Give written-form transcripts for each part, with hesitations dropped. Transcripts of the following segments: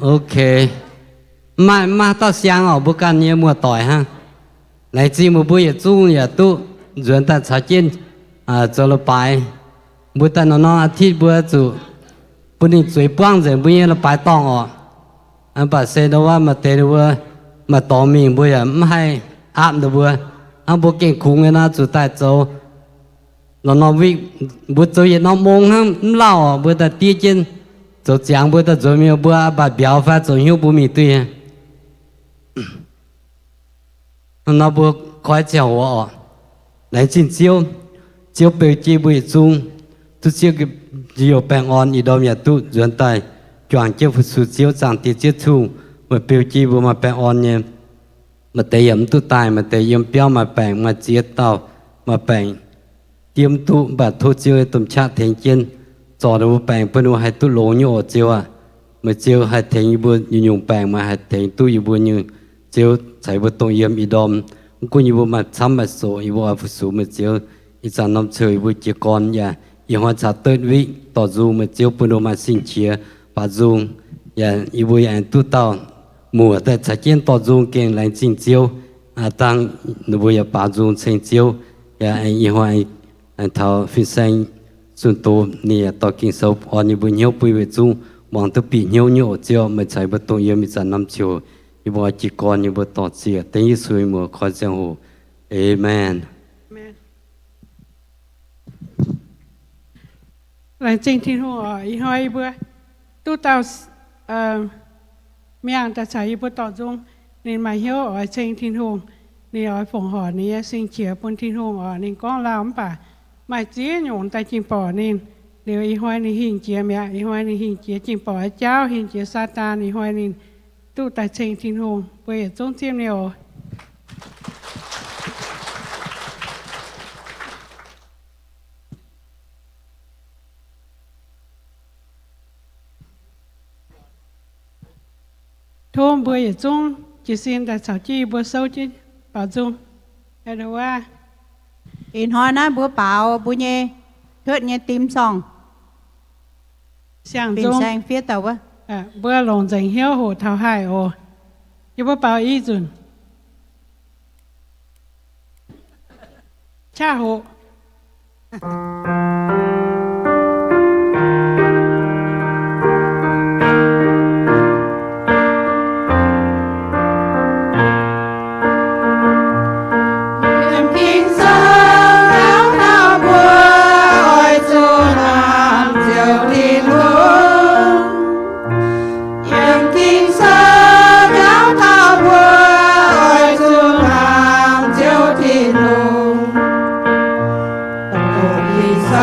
OK，嘛到香哦，不干也莫ต่อย哈，来自么不也做也都人但查见做了白，不但น้องอาทิตย์不做，不你嘴帮人不也了白当哦，把谁的话嘛对的话嘛当面不也ไม่ให้อาบ的不不เก่งคุ้งนะจุดใต้โจน้องวิ不做也น้องมงฮะเล่า不แต่ตีจิน做讲不得做没有不把表发做有不面对，那不快叫我哦，来进招表记不中，都招个只有平安一道面都人带，转接不出招长地接触，我表记不嘛平安呢，嘛得ยำตุตาย嘛得ยำเปียวมาแปลงมาเจียเต่ามาแปลงเตรียมตุบาดทุเจียวตุ่มชาเทียนเจนจอดรูแปลงเพื่อนว่าให้ตุโลโยเจียวมาเจียวให้เทียนอยู่บนอยู่แปลงมาให้เทียนตุอยู่บนอยู่เจียวใส่บนตรงเยี่ยมอีดอมกูอยู่บนมาซ้ำมาโซอีบัวผู้สูมาเจียวอีจานน้ำเชยบุจีกรอย่าอีหัวชาเติร์ดวิต่อจูมาเจียวเพื่อนมาสิงเชียปาจูอย่าอีบัวอย่างตุเต่าหมู่แต่ชาเจียนต่อจูเก่งแรงจริงเจียวตั้งหนูบัวอย่าปาจูเชิงเจียวอย่าอีหัวเท่าฟิเซนส่วนตัวนี่ต่อกิ่งเสาอ่อนอยู่บนเหี้ยวปุยเวจูมองตัวปีเหี้ยวเหี้ยวเจียวไม่ใช่ประตูเยี่ยมีจันน้ำเชียวอยู่บนจีกรอยู่บนต่อเสียแต่ยิ่งสวยมัวคอยเสียงหูเอเมนหลังจริงที่หัวอีหอยเบื่อตู้เตาเมียงแต่ใช้บนต่อจงนี่มาเหี้ยวจริงที่หัวนี่อ้อยฝงหอนี่สิ่งเฉียบนที่หัวนี่ก้องลาวป่าไม่เจี๊ยหยงแต่จริงป่อนี่เดี๋ยวอีหอยนี่หิ่งเจียเมียอีหอยนี่หิ่งเจียจริงป่อเจ้าหิ่งเจียซาตานอีหอยนี่ตู้แต่จริงที่หัวเบื่อจงเจียมเนี่ยโทมเบื่อจงจีเซียนแต่สาวจีเบื่อเศร้าจีป่าจงแต่เดี๋ยวว่าอินหอยนะบัวเปล่าบัวเย่เทิดเย่ติมซองเสียงเป็นจงแสงเฟียเต่าวะเบื่อหลงใจเหี้ยวโหเท้าหายโอยังบ่เปล่าอีจุนชาโหส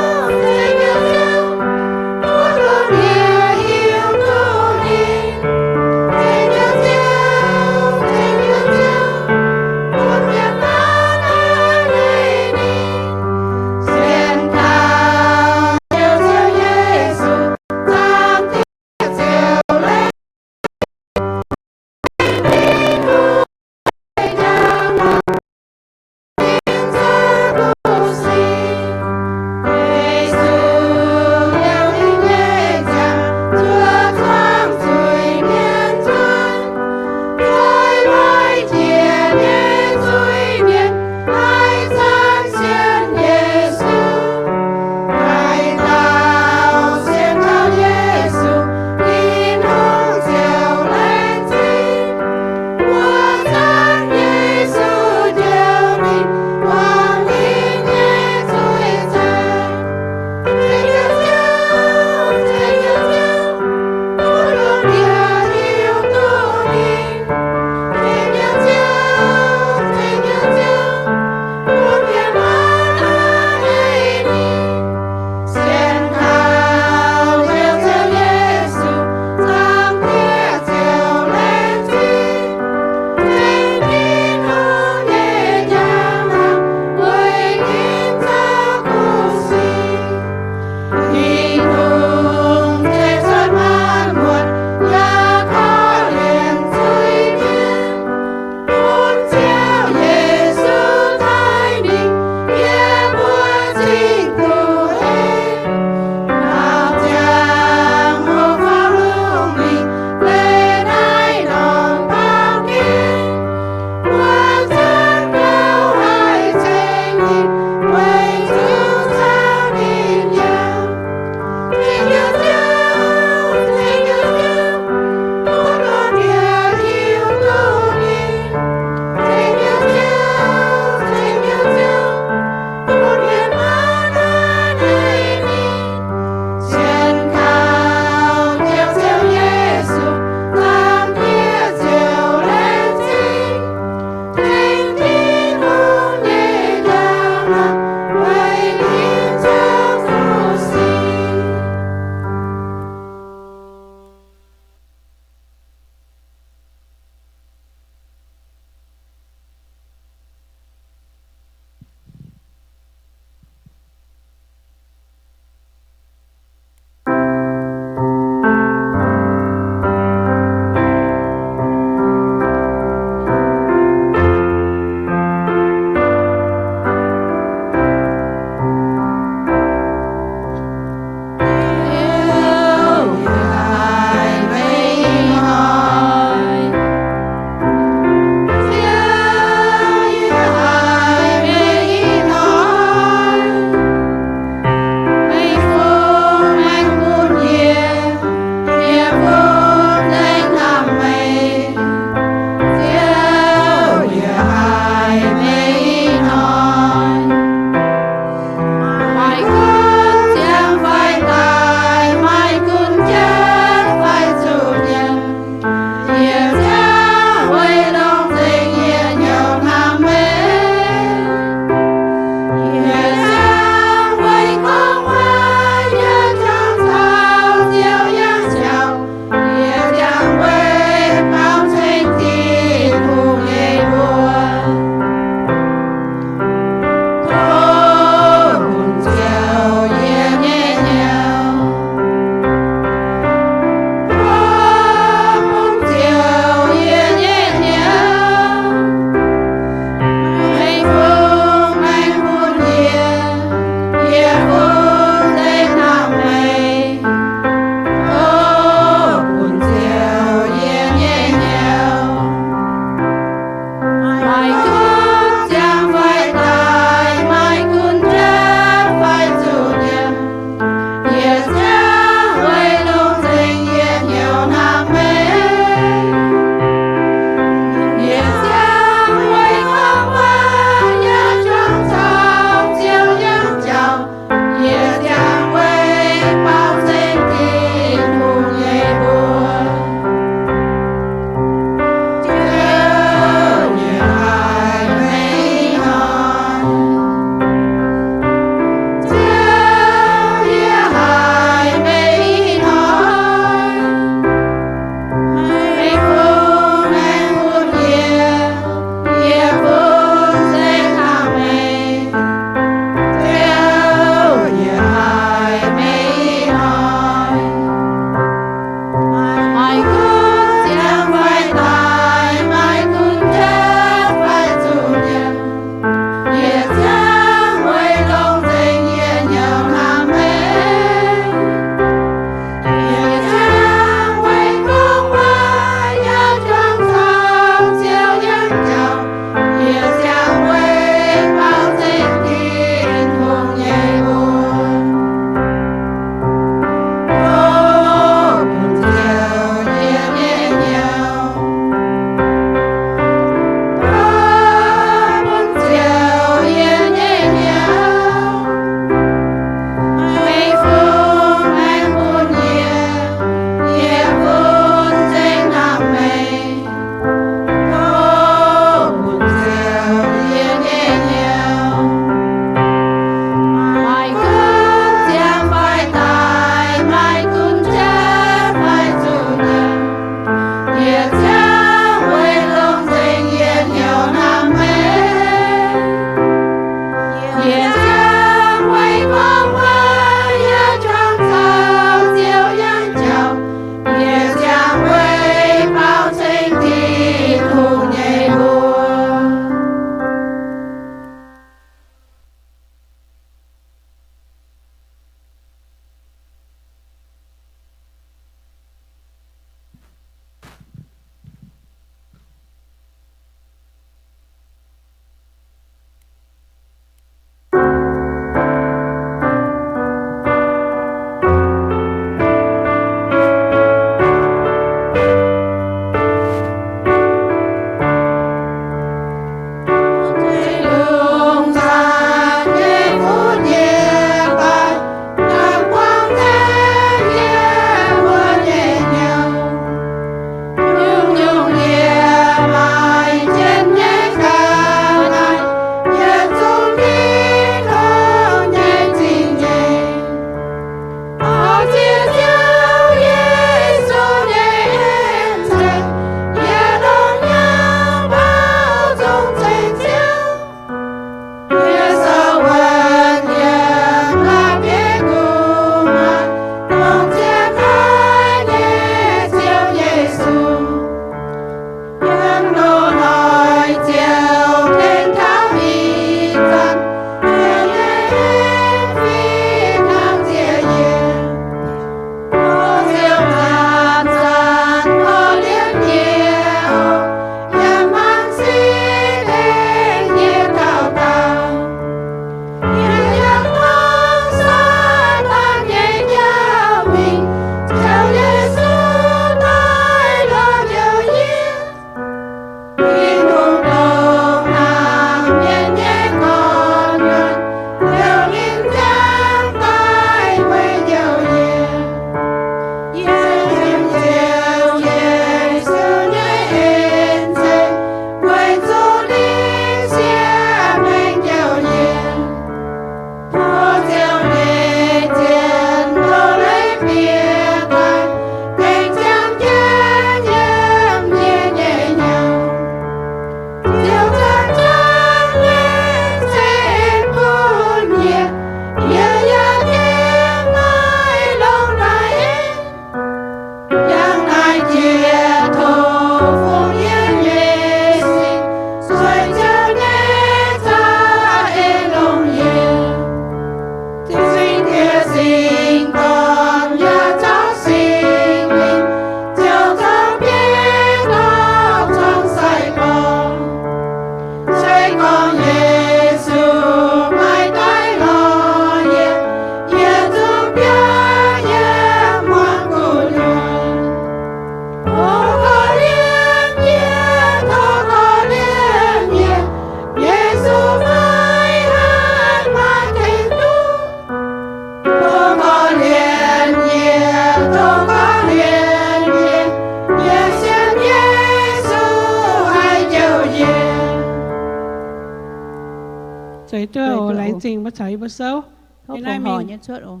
嘴对我来进不才不收， Thôi Thế nay phòng hò mình- nhất suốt ồ.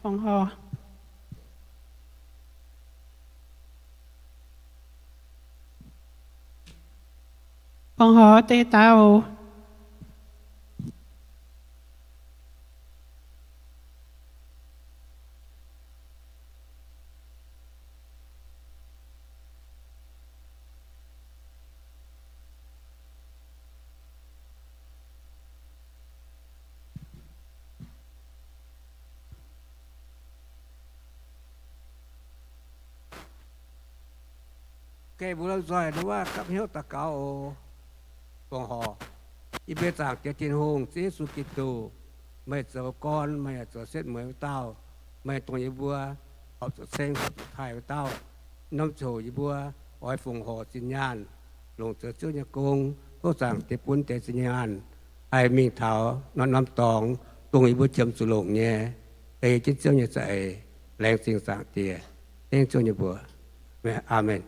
phòng hò. Phòng hò tê tao. cái bữa rồi đóว่ากับเฮาตะเกาปองหออีเบตากเจจินฮงสิสุกิตูไม่เจอก้อนไม่เจอเส้นเหมือนเต้าไม่ตรงอีบัวเอาเส้นถ่ายเต้าน้ำโชยบัวอ้อยฟงหอสิญญาณลงเจอเจ้าญากงก็สั่งเตปุนเตสิญญาณไอ้มิงเถานอนน้ำตองตรงอีบัวจำสุลงเนี่ยไอ้จิตเจ้าเนี่ยใส่แรงสิ่งสั่งเตียเต้งเจ้าเนี่ยบัวแม่อาเมน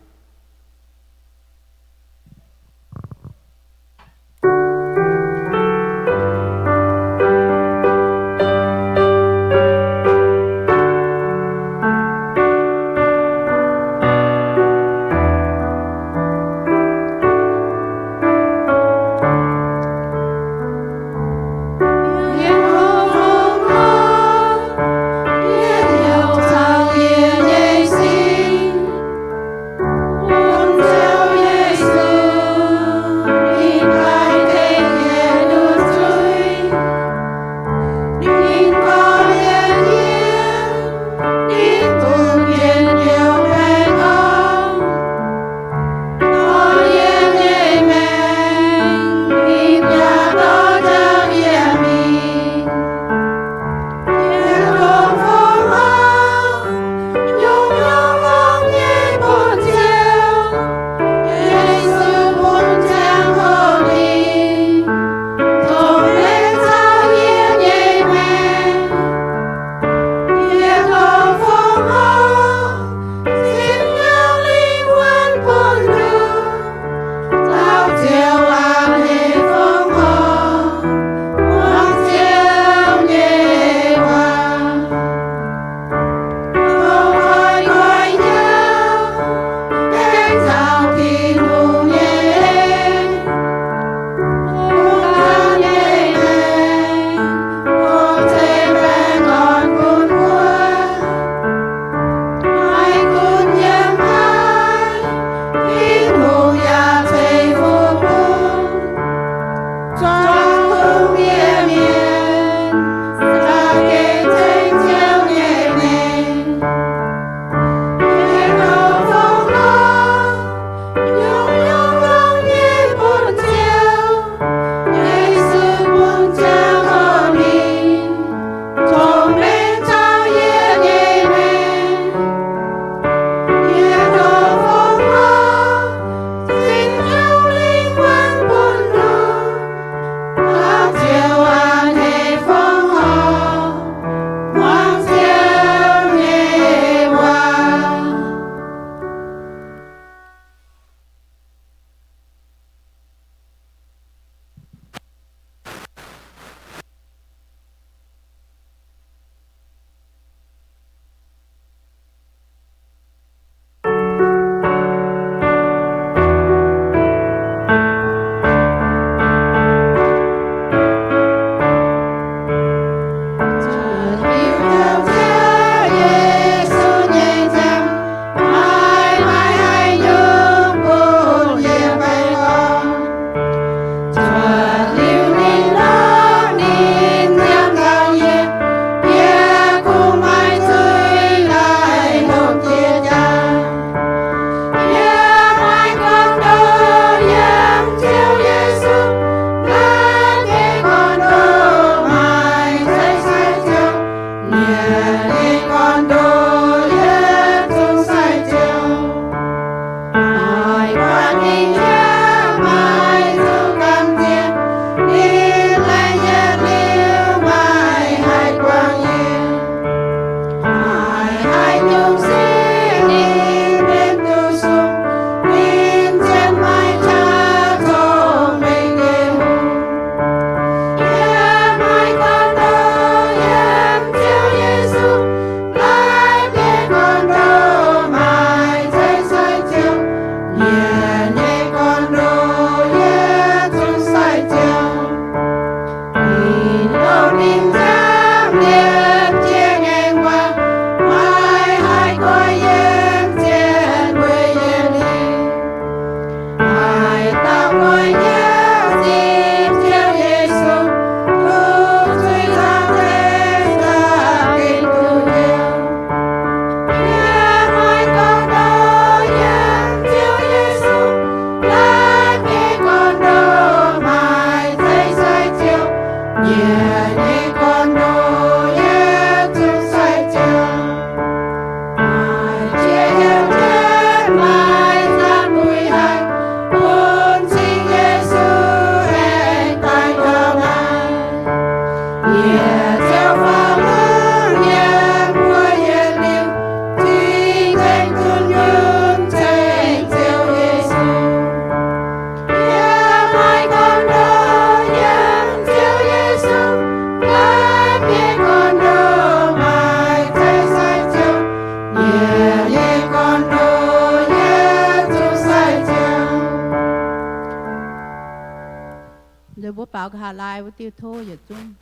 bảo cái hà lai bữa tiêu thô giờ chung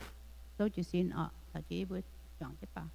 tôi chỉ xin ở thà chỉ bữa chọn cái bảo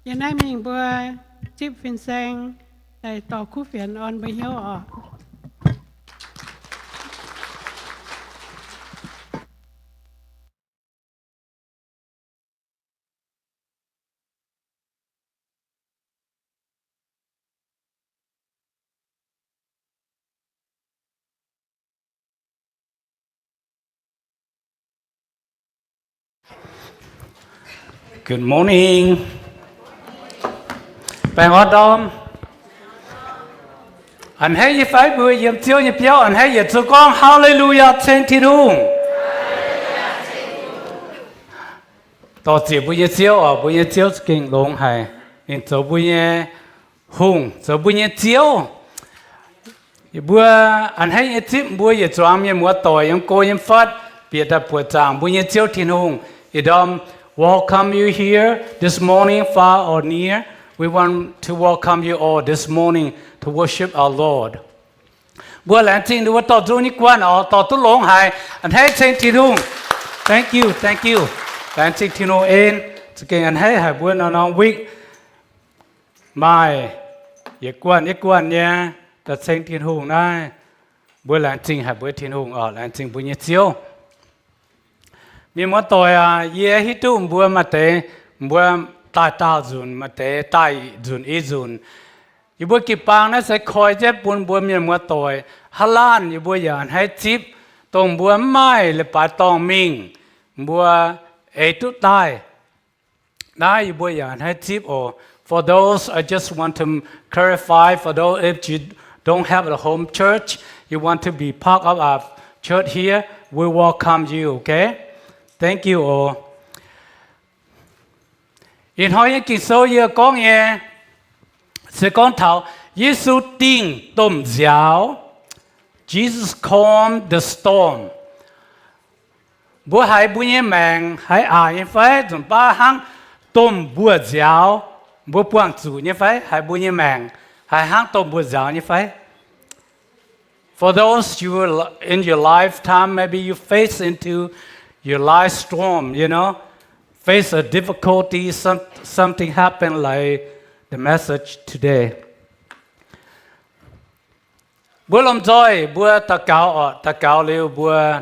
giờ nay mình vừa chip phiên sang để tỏ khu phiền on bây hiếu ở Good morning. Bạn ở đom. Anh hãy như phải bữa yếm chiếu như béo anh hãy như cho con hallelujah trên thiên hùng. Tổ chức bữa chiếu ở bữa chiếu kinh long hay nên cho bữa hùng cho bữa chiếu. Bữa anh hãy như chip bữa như cho anh như mua tỏi như cô như phát biết đã bữa trang bữa chiếu thiên hùng. Idom welcome you here this morning, far or near. We want to welcome you all this morning to worship our Lord. Bữa lẽ chính là tao chú ní quan ở tao tu long hai, anh hãy trên thiên hùng. Thank you, thank you. Lẽ chính thiên hùng en, cho cái anh hãy hai bữa nó week. Mai, ít quan nha, ta trên thiên hùng này. Bữa lẽ chính hai bữa thiên hùng ở lẽ chính bữa nhiệt chiếu. Vì mỗi tối ye hít tu bữa mà tế bữa tai dùn mà tế tai dùn ý dùn อยู่บัวกี่ปางนะใส่คอยเจ็บปุ่นบัวเมียนมัวต่อยฮัลล้านอยู่บัวอย่างให้จิบตรงบัวไม้หรือป่าตองมิงบัวตุใต้ได้อยู่บัวอย่างให้จิบโอ for those I just want to clarify for those if you don't have a home church you want to be part of our church here we welcome you okay thank you all in hỏi kinh số giờ con nghe sẽ con thảo Giêsu tin tôm giáo Jesus calmed the storm bữa hai bữa nhé mèn hai như phải chúng ba hăng tôm bữa giáo bữa buông chủ như phải hai bữa nhé mèn hai hăng tôm bữa giáo như phải for those you in your lifetime maybe you face into your life storm you know face a difficulty something happened like the message today bữa làm rồi bữa ta cáo liu bữa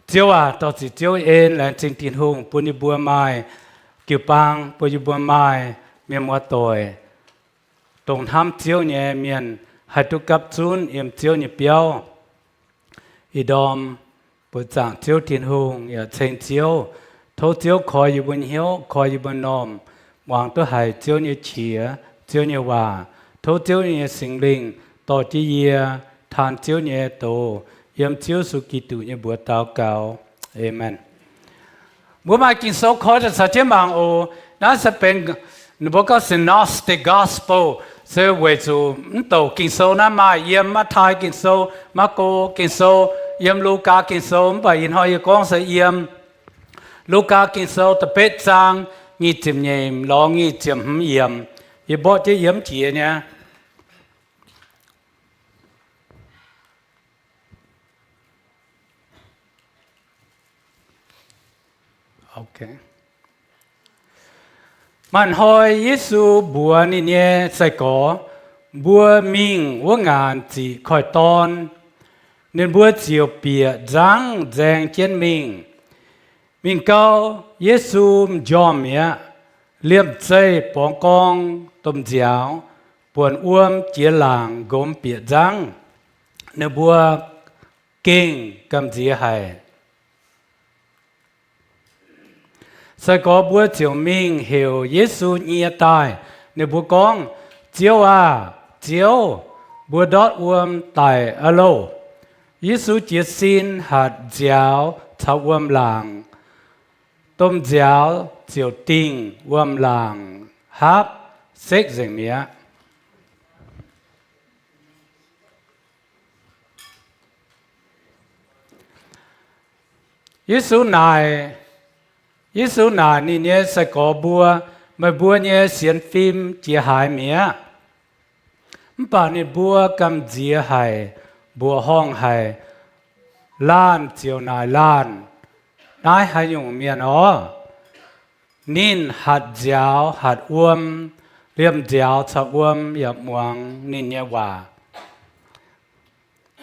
chiếu tao chỉ chiếu yên là trên tiền hùng bữa đi bữa mai kiểu bang bữa đi bữa mai miền mua tỏi tổng tham chiếu nhẹ miền hai tu cấp chun yếm chiếu nhẹ béo đom bữa giảng chiếu tiền hùng ở trên chiếu thấu chiếu khỏiอยู่บนหิ้วkhỏiอยู่บนนอมวางตัวหายchiếu nhẹ chìa chiếu nhẹว่าthấu chiếu nhẹ sinh linhต่อที่เยียทานเจียวเนี่ยโตยำเจียวสุกิตุเนี่ยบัวตาวเก่าเอเมนบัวมากินโซคอจะสัจเจมังโอน่าจะเป็นนบก็สินอสติกอสโปเซเวจูโตกินโซน่ามาเยี่ยมมาทายกินโซมาโกกินโซเยี่ยมลูกากินโซไปยินหอยกองเสียเยี่ยมลูกากินโซตะเป็ดจางงี้จิมเยี่ยมลองงี้จิมเยี่ยมยี่บ่จะเยี่ยมเจียเนี่ยOkay. มันหอยเยซูบัวนี่เนี่ยใส่ก่อบัวมิงว่างานจีคอยตอนเนินบัวเจียวเปียจังแจงเจียนมิงเก้าเยซูจอมเนี่ยเลี่ยมใจปองกองต้มเจียวปวนอ้วมเจียหลางกลมเปียจังเนินบัวเก่งกำเจียไฮสกอบัวเจียวมิงเหี่ยวเยซูเนียตายในบัวกองเจียวเจียวบัวดอดอวมตายอโลเยซูเจียซินหัดเจียวชาวอวมหลังต้มเจียวเจียวติงอวมหลังฮับเซ็กอย่างเนี้ยเยซูนายเยซูนานี่เนี่ยสกอบัวมาบัวเนี่ยเสียนฟิล์มเจียหายเมียมป่านี่บัวกำเจียหายบัวห้องหายล้านเจียวนายล้านนายหายอยู่เมียนอ๋อนินหัดเจียวหัดอ้วมเรียมเจียวชะอ้วมอย่ามวงนินเนี่ยว่า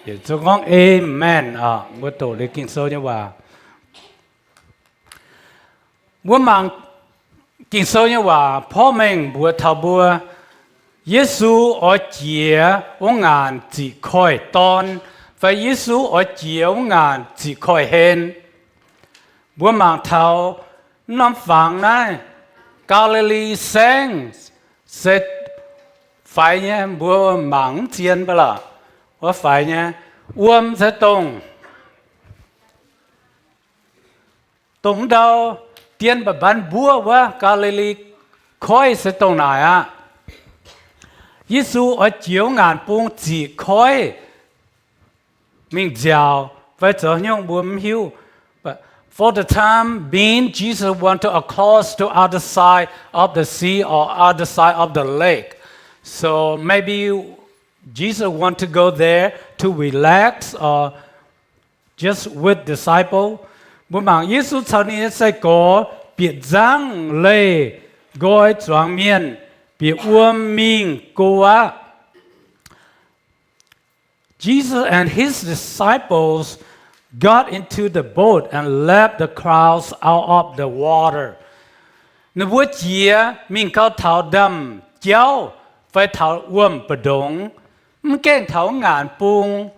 เดี๋ยวจะง้องเอเมนบัวโตเลยกินโซเนี่ยว่าบัวมังกินโซเนี่ยว่าพ่อแม่บัวทาบัวเยซูอ๋อเจียว่างานจีคอยตอนไฟเยซูอ๋อเจียว่างานจีคอยเห็นบัวมังเท้าน้ำฝังนะกาลิลีแสงเสร็จไฟเนี่ยบัวมังเจียนไปละว่าไฟเนี่ยอ้วมจะตรงดาวเตียนแบบบันบัวว่ากาลิลีคอยเสตรงไหนเยซูเอาเจียวงานปุงจีคอยมิงเจ้าไปเจอยงบัวมิว for the time being Jesus want to cross to other side of the sea or other side of the lake so maybe Jesus want to go there to relax or just with discipleบุญบางเยซูชาวนี้ใส่ก่อเปียจังเลยก้อยจวงเมียนเปียอ้วมมิงกัว Jesus and his disciples got into the boat and left the crowds out of the water นบัวเจียมิงเขาเท้าดำเจ้า phải thảo bờ đông kén thảo ngàn pung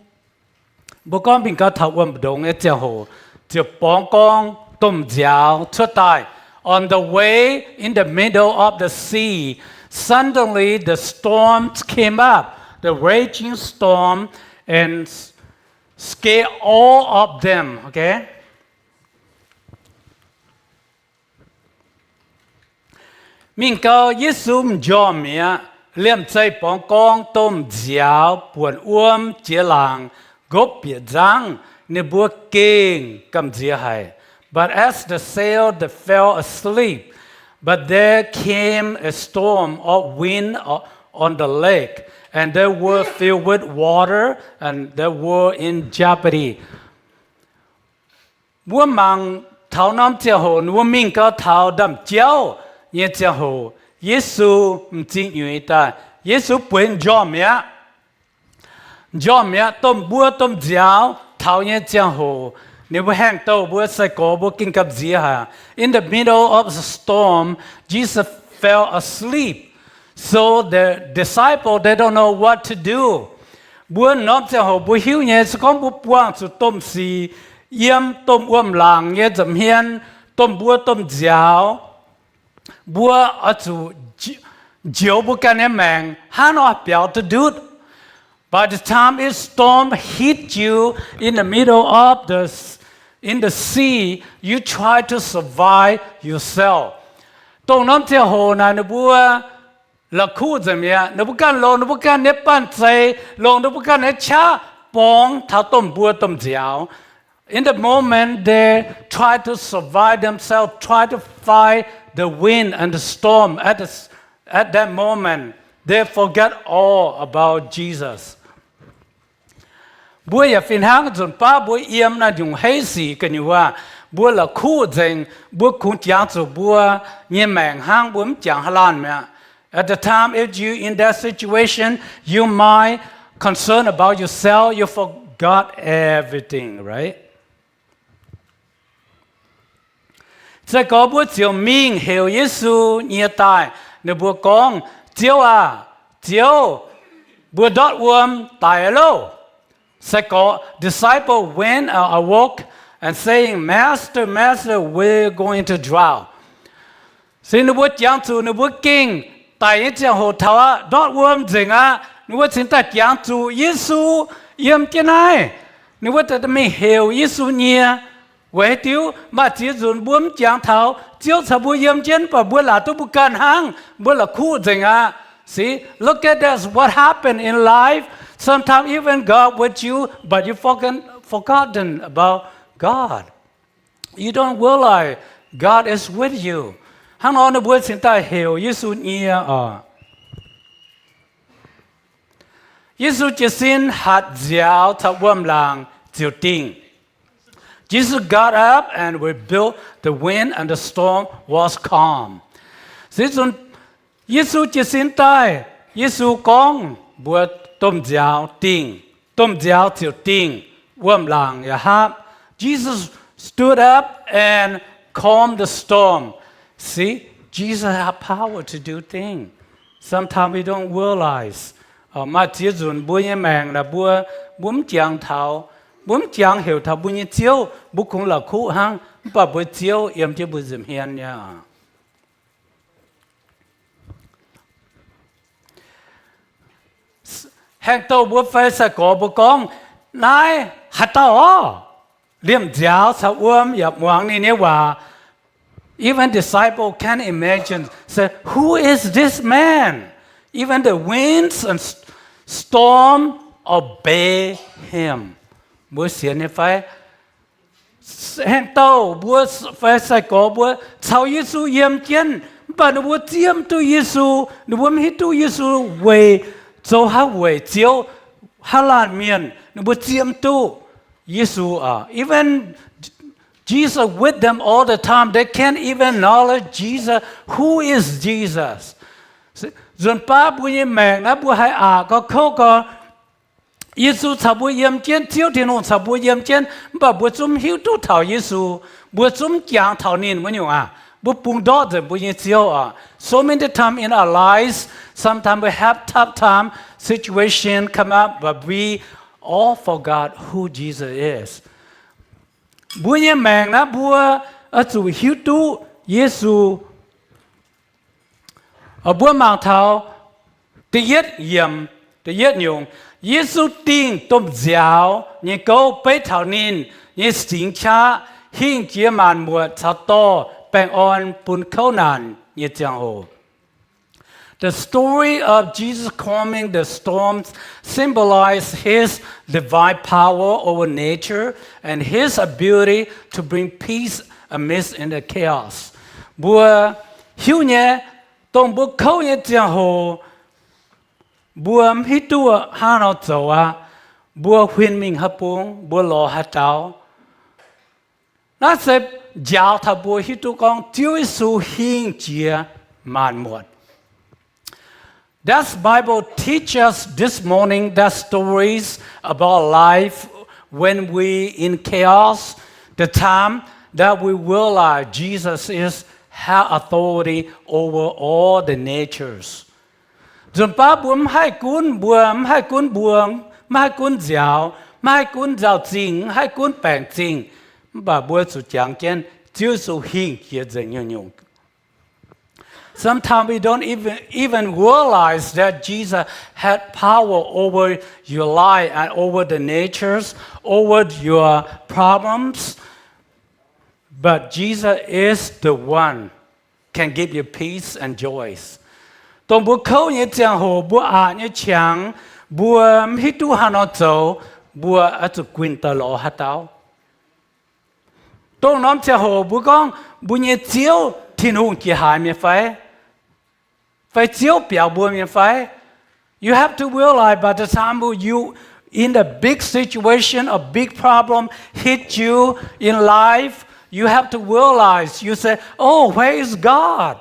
bố con bình cao thảo bờ đông ấy chiều hồ chiều bóng con tôm giáo xuất tai. On the way in the middle of the sea, suddenly the storms came up, the raging storm, and scared all of them. Okay. Mình cao Giêsu cho mẹ liêm chạy bóng con tôm giáo buồn chia làng gốc biệt giang ne bua kinh cầm chia hay. But as the sail they fell asleep, but there came a storm of wind on the lake, and they were filled with water, and they were in jeopardy. Bua mang thảo nam chia hồ, bua mình cao thảo đâm chiao. Nhớ chia hồ, Giêsu chính như ta, Giêsu buen cho mẹ tôm bua tôm giáo thảo nhớ chia hồ, nếu bua hang tàu bua sai cổ bua kinh cặp gì ha. In the middle of the storm, Jesus fell asleep, so the disciples they don't know what to do. Bua nóm chia hồ bua hiu nhớ sẽ con bua buông su tôm xì, yếm tôm làng nhớ dầm hiên, tôm bua tôm giáo. Bua ở chỗ chiếu bua cái này mang, hắn ở biểu to do. By the time it storm hit you in the middle of in the sea, you try to survive yourself. Tông nắm theo hồ này nó bua là khu gì vậy? Nó bua can lồng, nó bua can nếp pan say, lồng nó bua can nếp cha bong tháo tôm bua tôm giáo. In the moment they try to survive themselves, try to fight the wind and the storm. At that moment, they forget all about Jesus. Bua ya fin hang zon pa bua yếm na dùng hay gì cái nhưว่าbua là khu dành bua cũng chẳng cho bua như mèn hang bua chẳng halan mẹ. At the time, if you in that situation, you might concern about yourself. You forgot everything, right? Sẽ có bữa chiều mình hiểu Giêsu nhiều tài, nếu bữa con chiều bữa đót tài lâu. Sẽ có disciple went awoke and saying, Master, we're going to drown. Xin nếu bữa giảng chủ nếu bữa kinh tài những chiều hồ thảo đót dừng nếu bữa xin ta giảng chủ Giêsu yếm cái này, nếu bữa ta mình hiểu Giêsu nhiều. Vậy tiêu mà chỉ dùng buông giảng thảo chiếu sa bua yếm chân và bua là tôi bukan hang bua là khu dừng See, look at this. What happened in life? Sometimes even God with you, but you've forgotten about God. You don't realize God is with you. Hang on, the words in tai hiểu Giêsu nhiều Giêsu chỉ xin hạt giáo thảo làng chiều tình. Jesus got up and rebuilt the wind, and the storm was calm. Giêsu chỉ xin tai, Giêsu con bữa tôm giáo chiều tình, làng ya hap. Jesus stood up and calmed the storm. See, Jesus has power to do things. Sometimes we don't realize. Mà chỉ dùng bữa như mèn là bữa chẳng thảo. Bố chẳng hiểu thảo bố như chiếu, bố cũng là khu hăng, bà bố chiếu yếm chứ bố dùm hiền nha. Hẹn tàu bố phải sẽ có bố con, này, hạt tàu liêm giáo sao yap muang ni nè hòa. Even disciple can imagine, say, who is this man? Even the winds and storm obey him. Bữa xiên này phải hẹn tàu bữa phải sai có bữa sau Giêsu yếm chân bà nó bữa chiêm tu Giêsu nó bữa hít tu Giêsu về cho ha về chiếu ha lan miền nó bữa chiêm tu Giêsu even Jesus with them all the time they can't even knowledge Jesus. Who is Jesus? Dồn pa bữa như mẹ nó bữa hay có khâu có Giêsu thảo bùa yếm chân chiếu thiên hồn thảo bùa yếm chân bà bùa zum hiếu tu thảo Giêsu bùa zum giảng thảo nín mới nhung bu pung do the bu yin chiao so many time in our lives sometimes we have tough time situation come up but we all forgot who Jesus is bu yin mang na bu a zu hiu tu Giêsu ở bu mang thao tự yết yểm tự yết nhung Giêsu tin tôm giáo như câu bế thảo nín như sinh cha hình chia màn mùa thảo to bèn on bùn khâu nàn như giang hồ. The story of Jesus calming the storms symbolizes his divine power over nature and his ability to bring peace amidst in the chaos. Bùa hiu nhé tông bùa khâu như giang hồ bùa hít tua ha nó走bùa huyền minh hấp buông bùa lò hạt táo nó sẽ giáo thà bùa hít tu con Chúa Giêsu hình chia màn muộn. That Bible teaches us this morning that stories about life when we in chaos, the time that we realize Jesus has authority over all the natures. Dùm ba buồm hai cuốn buồm hai cuốn giáo chính hai cuốn bèn chính bà bùa chủ chẳng chân chiếu số hình kia dành nhau nhau. Sometimes we don't even realize that Jesus had power over your life and over the natures, over your problems. But Jesus is the one can give you peace and joy. Tông bùa khâu như giang hồ bùa như chẳng bùa hít tu hà nó走bùa ở chỗ quyên tờ lọ hạt táo. Tông nóm giang hồ bùa con bùa như chiếu thiên hùng kia hài miệng phải chiếu biểu bùa miệng phải. You have to realize by the time you in a big situation, a big problem hit you in life, you have to realize, you say, oh, where is God?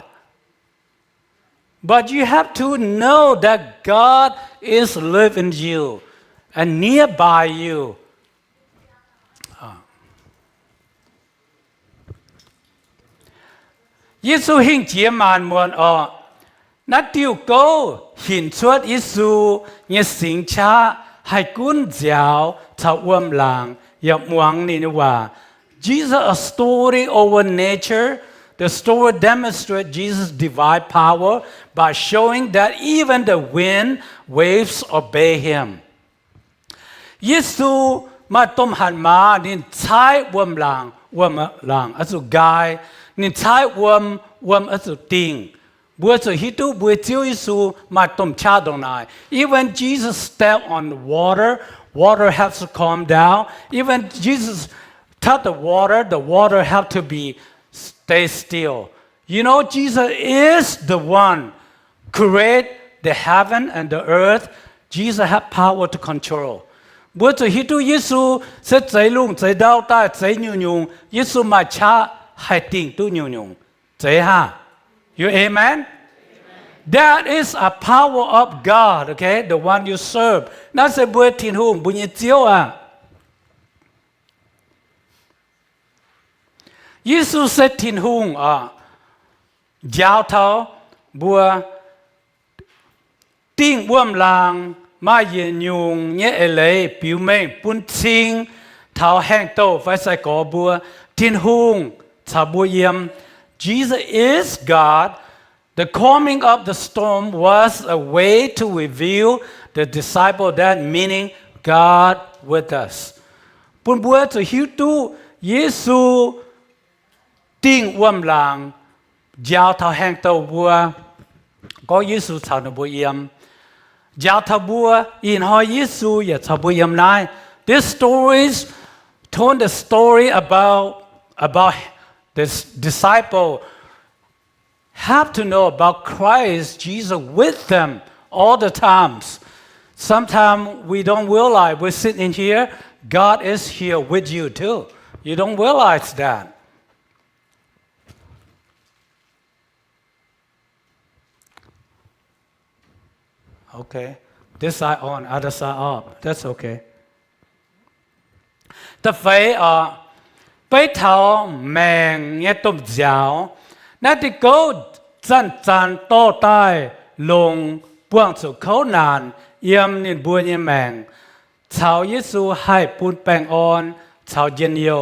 But you have to know that God is living you and nearby you. Giêsu hình chia màn muộn nó tiêu câu hình xuất Giêsu như sinh cha hay cuốn giáo thảo uom làng dọc muang ni wa. Jesus a story over nature. The story demonstrates Jesus' divine power by showing that even the wind, waves obey him. Giêsu mà tôm hàn má nên trái uom làng ở chỗ gai nên trái uom ở chỗ tình. Bữa chỗ hít tu bữa chiếu Giêsu mà tôm cha đồng này. Even Jesus stepped on the water, water has to calm down. Even Jesus touched the water have to be stay still. You know, Jesus is the one create the heaven and the earth. Jesus has power to control. Bữa chỗ hít tu Giêsu sẽ chạy lung, chạy đau tai, chạy nhung nhung. Giêsu mà cha hai tình tu nhung nhung. Chạy ha. You amen? That is a power of God, okay? The one you serve. Nó sẽ bữa thiên hùng, bữa nhiệt chiếu Giêsu sẽ thiên hùng giáo thảo bùa tiếng uom làng mà yên nhung nhẹ lệ biểu mệnh bún chinh thảo hẹn tổ phải sai có bùa thiên hùng thảo bùa yếm. Jesus is God. The calming of the storm was a way to reveal the disciple that meaning God with us. Bùn bùa cho hiếu tu Giêsu tiếng uom làng giáo thảo hẹn tổ bùa có Giêsu thảo nó bùa yếm. Giáo thảo bùa in hỏi Giêsu ya thảo bùa yếm này. This stories told the story about this disciple have to know about Christ, Jesus with them all the times. Sometimes we don't realize we're sitting here, God is here with you too. You don't realize that. Okay. This side on, other side off. That's okay. Ta phải bấy thảo mèng nghe tôm giáo นั่นที่เขาจันโตใต้ลงปวงสุเขานานเยี่ยมนินบัวเยี่ยมแมงชาวเยซูให้ปูนแปงอ่อนชาวเย็นเยียว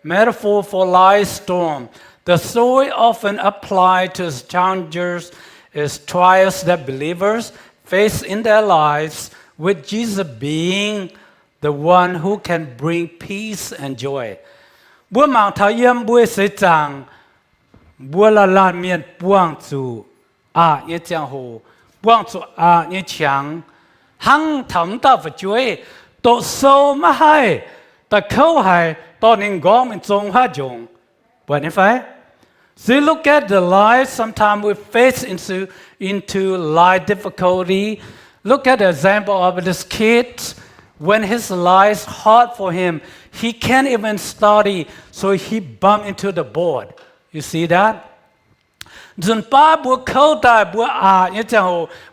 metaphor for life storm the story often applied to challenges is trials that believers face in their lives with Jesus being the one who can bring peace and joy บัวหมางเท้าเยี่ยมบัวเสจางบัวละลานเมียนปวงจูเยเจียงโหปวงจูเยเฉียงหังทำตาฝัจวยโตโซมาให้แต่เขาให้ตอนนี้ก็มันจงหาจงปวดนี่ไฟ So look at the life sometimes we face into life difficulty. Look at the example of this kid. When his life hard for him, he can't even study, so he bumped into the board. You see that? จนป้าบัวเข้าตายบัวเนี่ยจะโห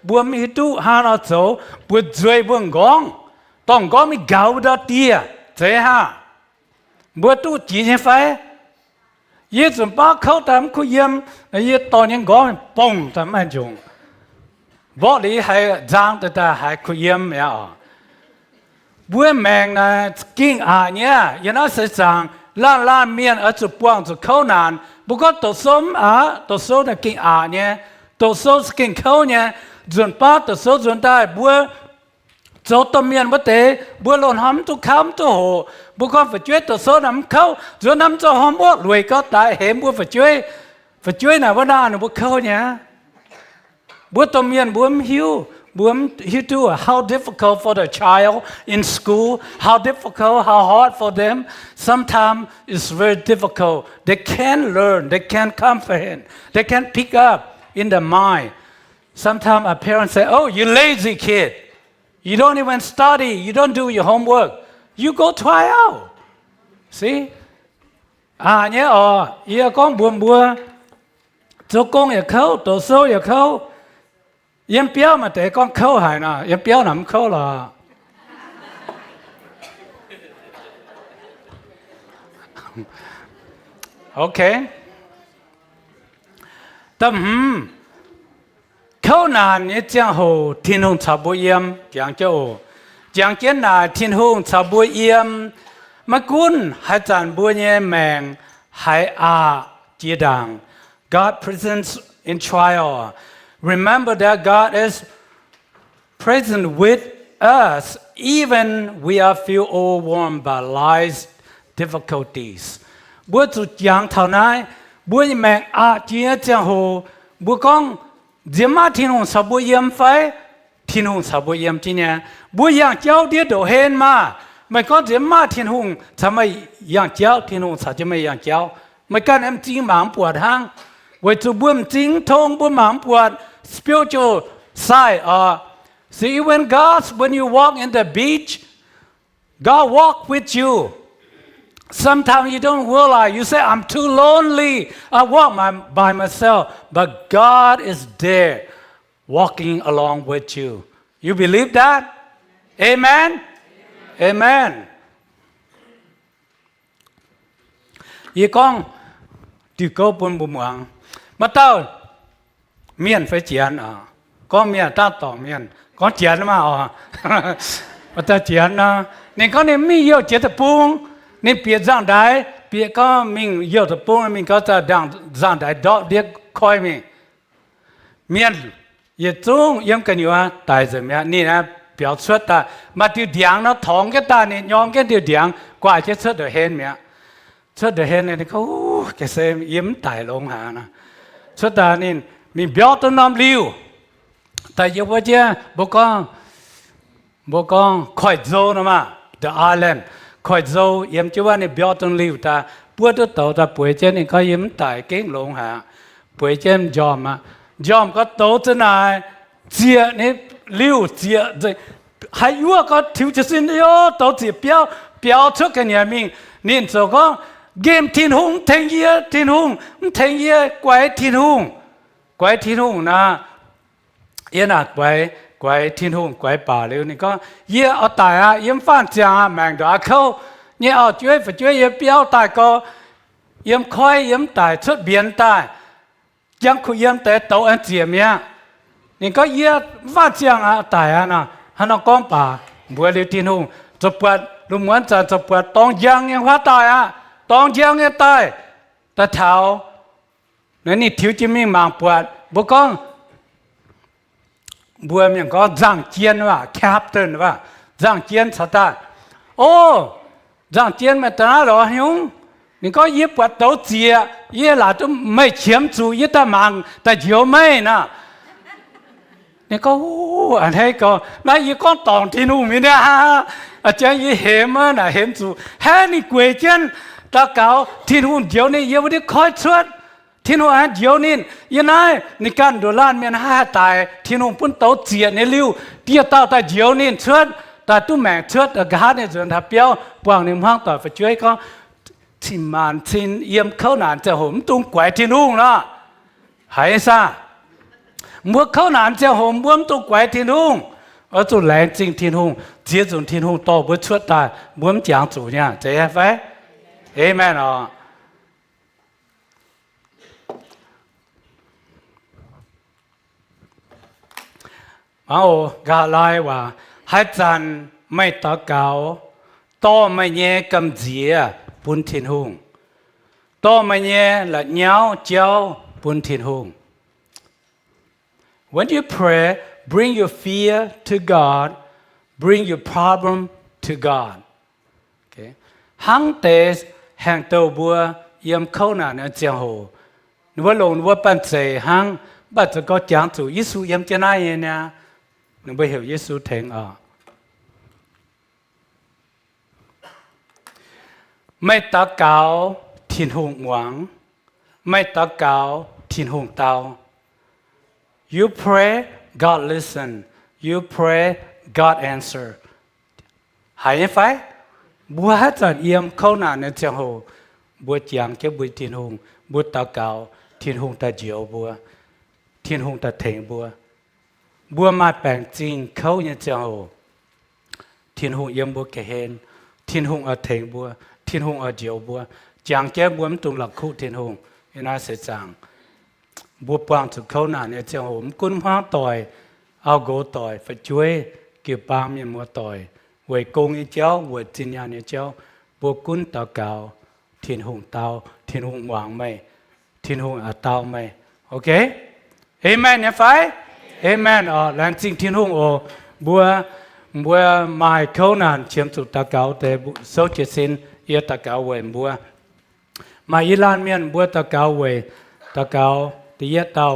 บัวมีตู้หาเราโจบัวจวยบัวงองต้องก็มีเกาดเตียเจ้าบัวตู้จีนไฟเยี่ยจนป้าเข้าตามคุยเยี่ยมเยี่ยตอนยังก็มันป่งทำไมจงบอกเลยให้จางแต่ให้คุยเยี่ยมเนี่ยบัวแมงนะกิ้งเนี่ยยันน่าเสียจังล้านเมียนจุดปวงจุดเข้านานบุก็ตัวส้มตัวส้มน่ะกินเนี่ยตัวส้มกินเข้าเนี่ยจนป้าตัวส้มจนได้บัวโจตัวเมียนบัวเตะบัวหล่นหอมตัวข้ามตัวโหบุก็ฝัจวยตัวส้มน้ำเข้าจนน้ำจะหอมบัวรวยก็ตายเห็นบัวฝัจวยน่ะว่าหน้าน่ะบัวเข้าเนี่ยบัวตัวเมียนบัวหิวtoo, how difficult for the child in school, how difficult, how hard for them. Sometimes it's very difficult. They can't learn, they can't comprehend, they can't pick up in the mind. Sometimes our parents say, oh, you lazy kid. You don't even study, you don't do your homework. You go try out. See? Nhớ con buồn bùa, cho con ya khâu, tổ số ya khâu. Yếm béo mà để con khâu hài nè, yếm béo nằm khâu là. Okay. Tâm khâu nàn như chẳng hồ thiên hùng chào bố yếm, chẳng châu. Chẳng kiến là thiên hùng chào bố yếm. Mà cún hai chàn bố nhé mèng, hai chia đàng. God presents in trial. Remember that God is present with us even we are feel overwhelmed by life's difficulties. Bữa chủ giảng thảo này, bữa mẹ chia chẳng hồ, bữa con diễm thiên hùng sao bữa yếm phải, thiên hùng sao bữa yếm chứ nhé. Bữa giảng cháu điết đổ hên mà có diễm thiên hùng sao mày giảng cháu, thiên hùng sao chứ mày giảng cháu. Mày cần em chính mảng buồn hăng. Vậy tụi bữa chính thông bữa mảng buồn spiritual side. See, when you walk in the beach, God walk with you. Sometimes you don't realize, you say, I'm too lonely. I walk by myself. But God is there walking along with you. You believe that? Amen? Amen. Ye con, tu câu bún bùm hoàng. Mà tao, miền phải chiến có miền ta tỏ miền có chiến mà mà ta chiến nên có nên mi yêu chiến tập buông nên biết rằng đấy biết có mình yêu tập buông mình có ta đang rằng đấy đó biết coi mình miền ye trung yếm cái nhiều tại giờ miềnนี่นะbiểu xuất ta mà điều điang nó thòng cái ta này nhom cái điều điang qua chết xuất được hen miệng xuất được hen nàyเขาcái xem yếm tại lông hà nè xuất ta nên mình biểu tôi nằm liu, tại vì bây giờ bố con khỏi dâu nữa mà, the island khỏi dâu yếm chứว่า này biểu tôi liu ta, bữa tôi tàu ta buổi trên này có yếm tại cái lồng hà, buổi trên giòm có tàu trên này, chia này liu chia rồi, hay vừa có thiếu chút xin yo tàu chia biểu trước cái nhà mình, nên rồi có game thiên hùng thành ye quái thiên hùng. Quái thiên hùng na, yên quái thiên hùng quái bà liu này có, ye ở tại yếm phan chàng mang đó khâu, ye ở chuối phải chuối ye béo tại có, yếm khói yếm tại xuất biển tại, ยังคุยยันแต่โตอันเจียมเนี่ยนี่ก็เยอะว่าเจียงอะตายอะนะฮันเอาก้อนป่าบัวเลี้ยทีนุ่งจะปวดลุงเหมือนจะปวดตองยังว่าตายอะตองยังตายแต่เท้านี่ทิวจิมิงมังปวดบุกองบัวมันก็จังเจียนว่าแคปเตินว่าจังเจียนสตาร์โอ้จังเจียนมาตนาหรอหิง你讲一不到节，一那都没签注一的忙，但就没呢。你讲哦，安那个，那一讲当天路面的哈，讲一黑嘛那黑注，嘿你贵贱，大搞天路叫你也不得开出，天路安叫你，一那你干多烂面哈大，天路本到节你溜，第二道在叫你出，但都没出，个哈你准他标，不让你忙ต่อไปช่วยก็ที่มันทิ้งเยี่ยมเขาหนานจะห่มตุ้งแกวทิ้งหุ่งละหายซะเมื่อเขาหนานจะห่มบ้วมตุ้งแกวทิ้งหุ่งจุดแรงจริงทิ้งหุ่งเจียจุดทิ้งหุ่งโตบุชวดตายบ้วมจางจุเนี่ยจะยังไงเอเมนอ๋อเอากาไลว่าให้จันไม่ตะเกาโตไม่แย่กำเจียปุ่นทิ้งหุ่งโตมาเนี่ยละเหนียวเจ้าปุ่นทิ้งหุ่ง When you pray, bring your fear to God, bring your problem to God. Okay. หังเตสแห่งเตาบัวเยี่ยมเข้าหน้าเนี่ยเจียงโหนึกว่าลงนึกว่าปั้นเสหังบัดจะก็จางจู่ยิสุเยี่ยมเจ้าหน้าเนี่ยนึกว่าเหี่ยวยิสุเถงอ่ะไม่ตะเกาทิ้งหุ่งหวังไม่ตะเกาทิ้งหุ่งเตา You pray God listen You pray God answer หายไฟบัวจัดเยี่ยมเข้าหน้าในเจ้าโหบัวจางเจ้าบัวทิ้งหุ่งบัวตะเกาทิ้งหุ่งตะเจียวบัวทิ้งหุ่งตะเถงบัวบัวมาแปลงจริงเข้าในเจ้าโหทิ้งหุ่งเยี่ยมบัวแกเห็นทิ้งหุ่งเอาเถงบัวทิ้งหุ่งเอาเจียวบัวจางแก้บัวมันตุงหลักคู่ทิ้งหุ่งอินาเสจางบัวปางสุดเข้าหน้าเนี่ยเจ้าผมกุ้นพ้าต่อยเอาโกต่อยไปช่วยเกี่ยวปามยังมัวต่อยเวยกงอีเจ้าเวยจินยาเนี่ยเจ้าบัวกุ้นตะเกาทิ้งหุ่งเตาทิ้งหุ่งหวางไม่ทิ้งหุ่งอาเตาไม่โอเคเอเมนเนี่ยไฟเอเมนอ๋อแรงจริงทิ้งหุ่งโอบัวไม่เข้าหน้าเชื่อมสุดตะเกาแต่โซเจสินเอียตะเกาเวยบัวมาอีลานเมียนบัวตะเกาเวยตะเกาตีเยเตา